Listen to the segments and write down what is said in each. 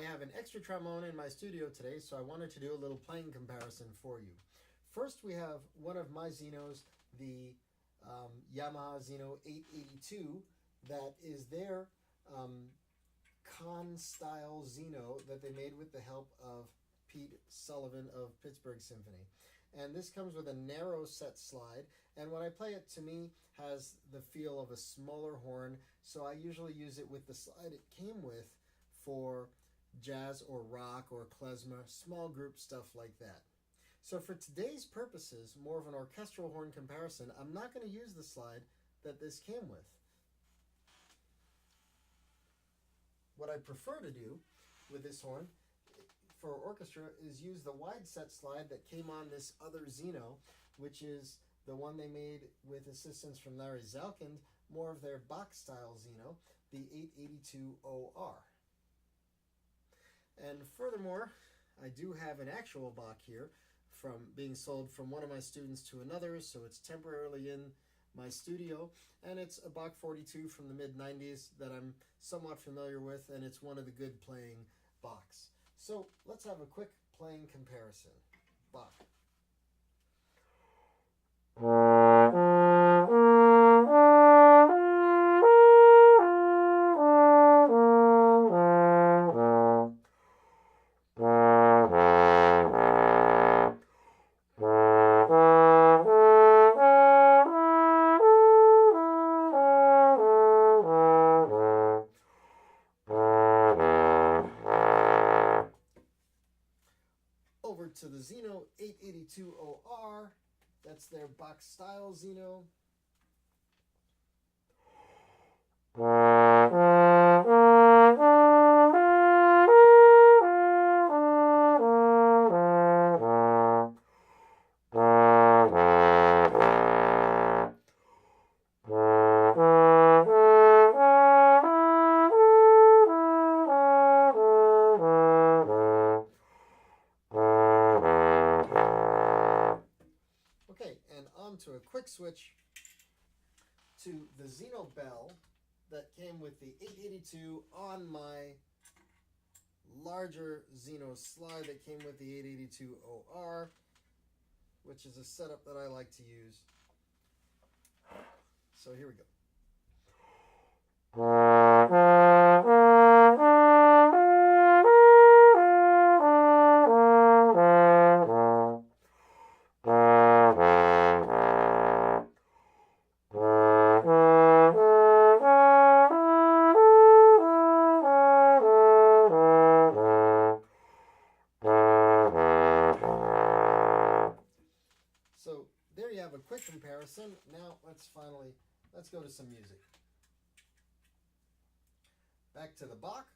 I have an extra trombone in my studio today, so I wanted to do a little playing comparison for you. First, we have one of my Xenos, the Yamaha Xeno 882, that is their con-style Xeno that they made with the help of Pete Sullivan of Pittsburgh Symphony. And this comes with a narrow set slide, and when I play it, to me, has the feel of a smaller horn, so I usually use it with the slide it came with for jazz or rock or klezmer, small group stuff like that. So for today's purposes, more of an orchestral horn comparison, I'm not going to use the slide that this came with. What I prefer to do with this horn for orchestra is use the wide set slide that came on this other Xeno, which is the one they made with assistance from Larry Zalkind, more of their Bach-style Xeno, the 882 OR. And furthermore, I do have an actual Bach here from being sold from one of my students to another, so it's temporarily in my studio, and it's a Bach 42 from the mid-90s that I'm somewhat familiar with, and it's one of the good playing Bachs. So let's have a quick playing comparison. Bach. Over to the Xeno 882 OR, that's their Bach style Xeno. To a quick switch to the Xeno Bell that came with the 882 on my larger Xeno slide that came with the 882 OR, which is a setup that I like to use. So here we go. So there you have a quick comparison. Now let's go to some music. Back to the Bach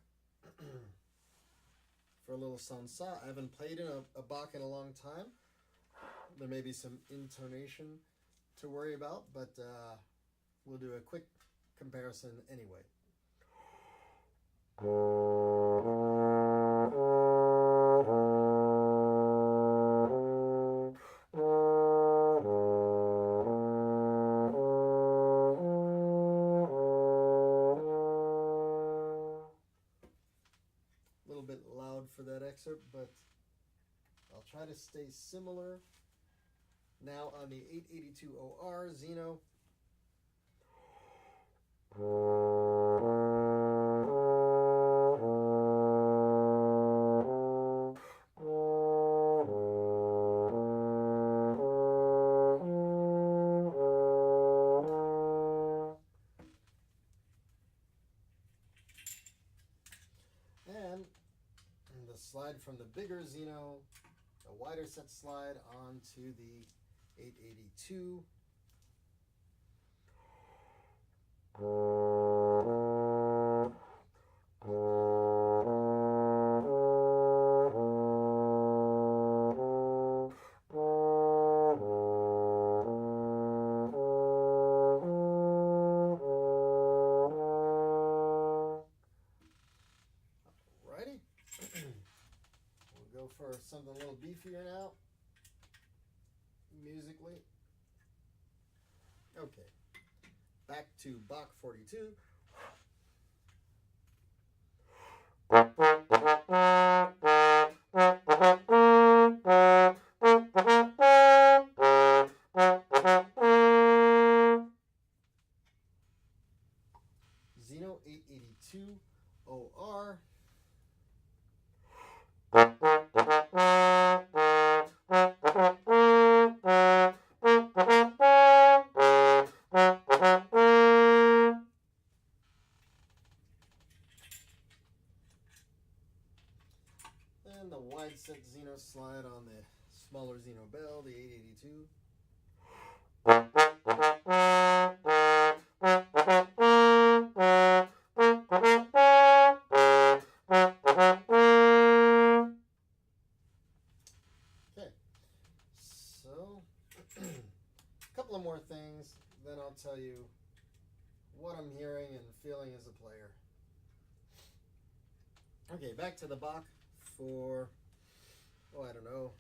for a little sansa. I haven't played in a Bach in a long time. There may be some intonation to worry about, but we'll do a quick comparison anyway. Bit loud for that excerpt, but I'll try to stay similar. Now on the 882 OR Xeno. And the slide from the bigger Xeno, a wider set slide onto the 882. We'll go for something a little beefier now, musically. Okay, back to Bach 42. O-R. And the wide set Xeno slide on the smaller Xeno bell, the 882. Okay, so a couple of more things, then I'll tell you what I'm hearing and feeling as a player. Okay, back to the Bach for, I don't know.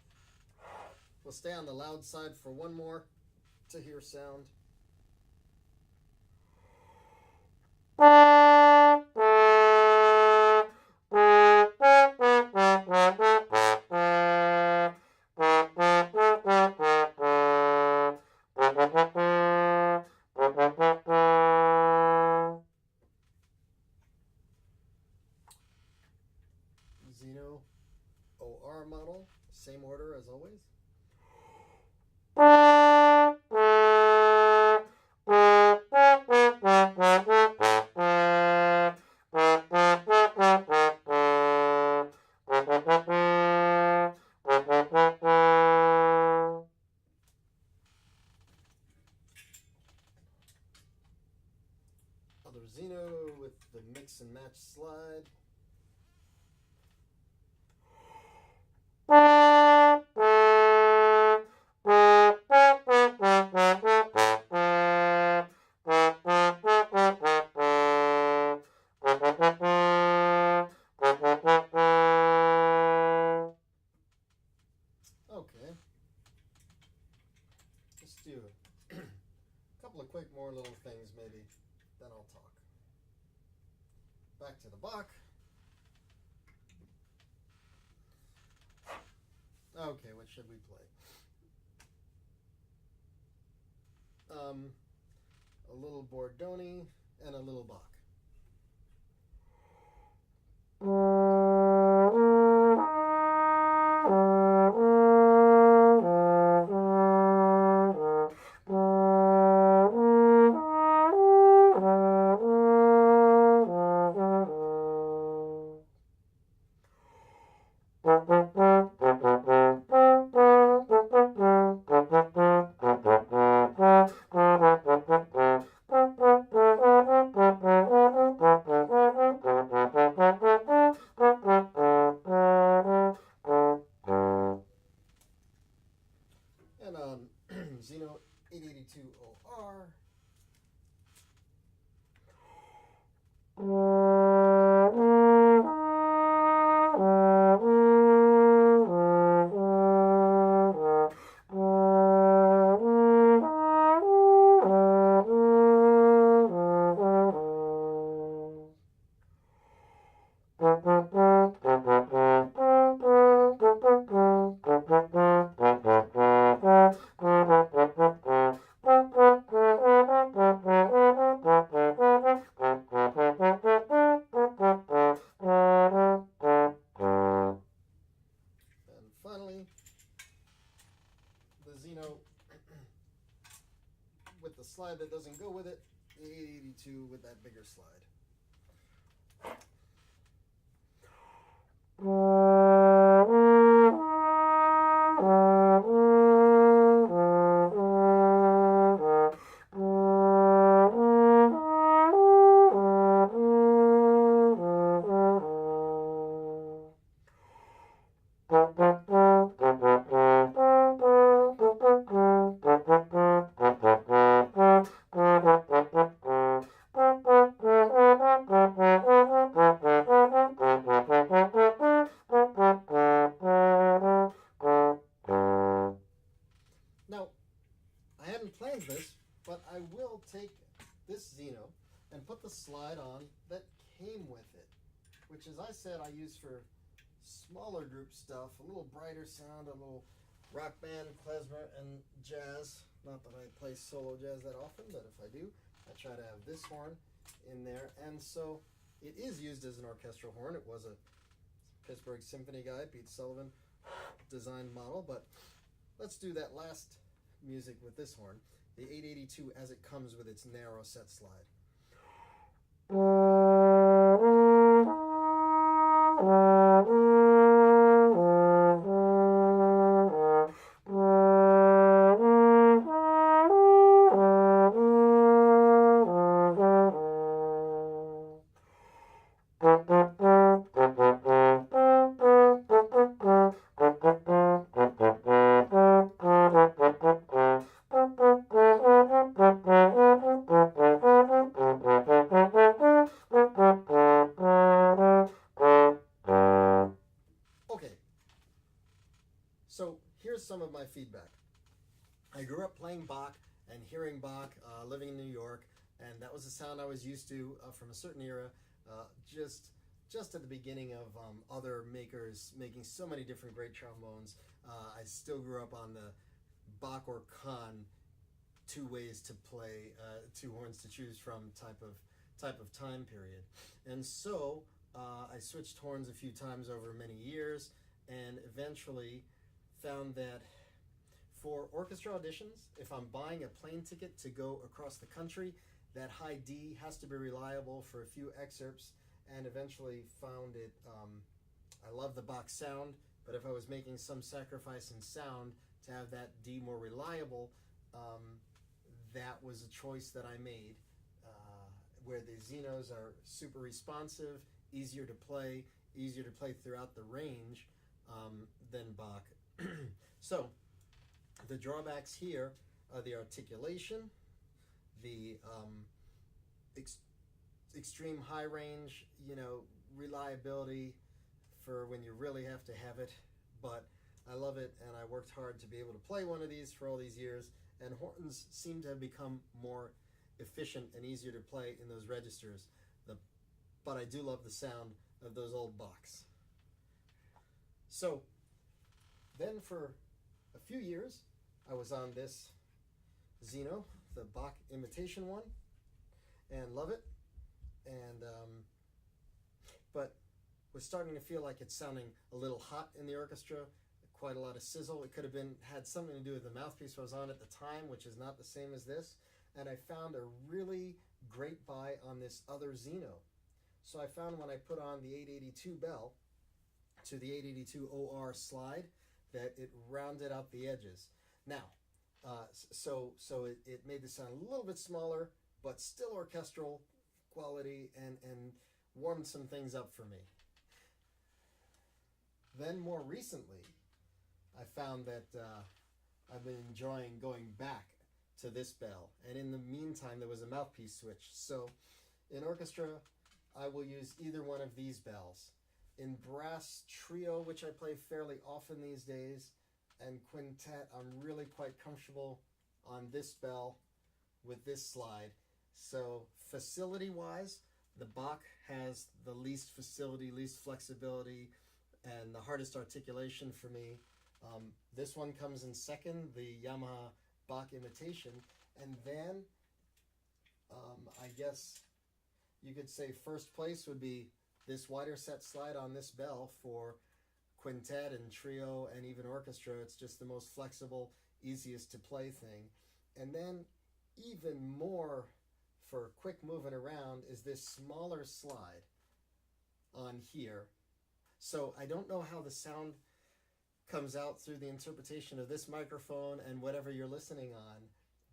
We'll stay on the loud side for one more to hear sound. Xeno OR model, same order as always. Other Xeno with the mix and match slide. Okay. Let's do a couple of quick more little things maybe, then I'll talk. Back to the Bach. Okay, what should we play? A little Bordoni and a little Bach. And on Xeno 882 OR. And finally, the Xeno with the slide that doesn't go with it, the 882 with that bigger slide. Now, I hadn't planned this, but I will take this Xeno and put the slide on that came with it, which, as I said, I use for smaller group stuff, a little brighter sound, a little rock band, klezmer, and jazz. Not that I play solo jazz that often, but if I do, I try to have this horn in there. And so It is used as an orchestral horn. It was a Pittsburgh Symphony guy, Pete Sullivan, designed model. But let's do that last music with this horn, the 882 as it comes with its narrow set slide. Okay, so here's some of my feedback. I grew up playing Bach and hearing Bach, living in New York, and that was the sound I was used to from a certain era. Just at the beginning of other makers making so many different great trombones. I still grew up on the Bach or Kahn, two ways to play, two horns to choose from type of time period. And so I switched horns a few times over many years, and eventually found that for orchestra auditions, if I'm buying a plane ticket to go across the country, that high D has to be reliable for a few excerpts, and eventually found it, I love the Bach sound, but if I was making some sacrifice in sound to have that D more reliable, that was a choice that I made, where the Xenos are super responsive, easier to play throughout the range than Bach. So the drawbacks here are the articulation, the extreme high range, reliability for when you really have to have it. But I love it, and I worked hard to be able to play one of these for all these years, and horns seem to have become more efficient and easier to play in those registers. But I do love the sound of those old Bachs. So then for a few years, I was on this Xeno, the Bach imitation one, and love it. And but was starting to feel like it's sounding a little hot in the orchestra, quite a lot of sizzle. It could have had something to do with the mouthpiece I was on at the time, which is not the same as this. And I found a really great buy on this other Xeno. So I found when I put on the 882 bell to the 882 OR slide that it rounded out the edges. Now, so it made the sound a little bit smaller, but still orchestral quality, and warmed some things up for me. Then more recently, I found that I've been enjoying going back to this bell, and in the meantime there was a mouthpiece switch. So in orchestra I will use either one of these bells. In brass trio, which I play fairly often these days, and quintet, I'm really quite comfortable on this bell with this slide. So facility wise, the Bach has the least facility, least flexibility, and the hardest articulation for me. This one comes in second, the Yamaha Bach imitation, and then I guess you could say first place would be this wider set slide on this bell for quintet and trio and even orchestra. It's just the most flexible, easiest to play thing. And then even more for quick moving around is this smaller slide on here. So I don't know how the sound comes out through the interpretation of this microphone and whatever you're listening on,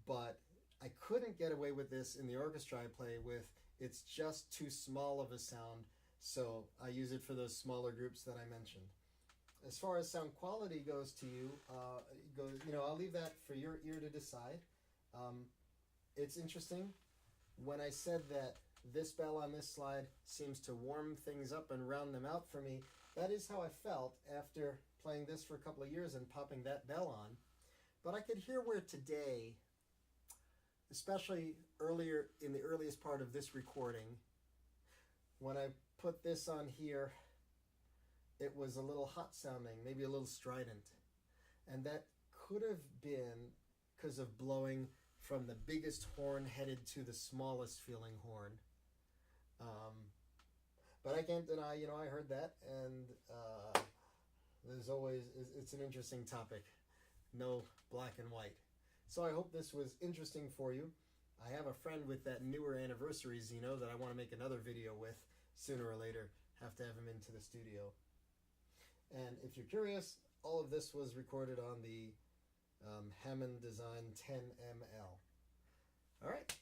but I couldn't get away with this in the orchestra I play with. It's just too small of a sound, so I use it for those smaller groups that I mentioned. As far as sound quality goes to you, I'll leave that for your ear to decide. It's interesting. When I said that this bell on this slide seems to warm things up and round them out for me, that is how I felt after playing this for a couple of years and popping that bell on. But I could hear where today, especially earlier in the earliest part of this recording, when I put this on here, it was a little hot sounding, maybe a little strident. And that could have been because of blowing from the biggest horn headed to the smallest feeling horn. But I can't deny, I heard that, and it's an interesting topic. No black and white. So I hope this was interesting for you. I have a friend with that newer anniversary Xeno that I want to make another video with sooner or later. Have to have him into the studio. And if you're curious, all of this was recorded on the Hammond Design 10ML. All right.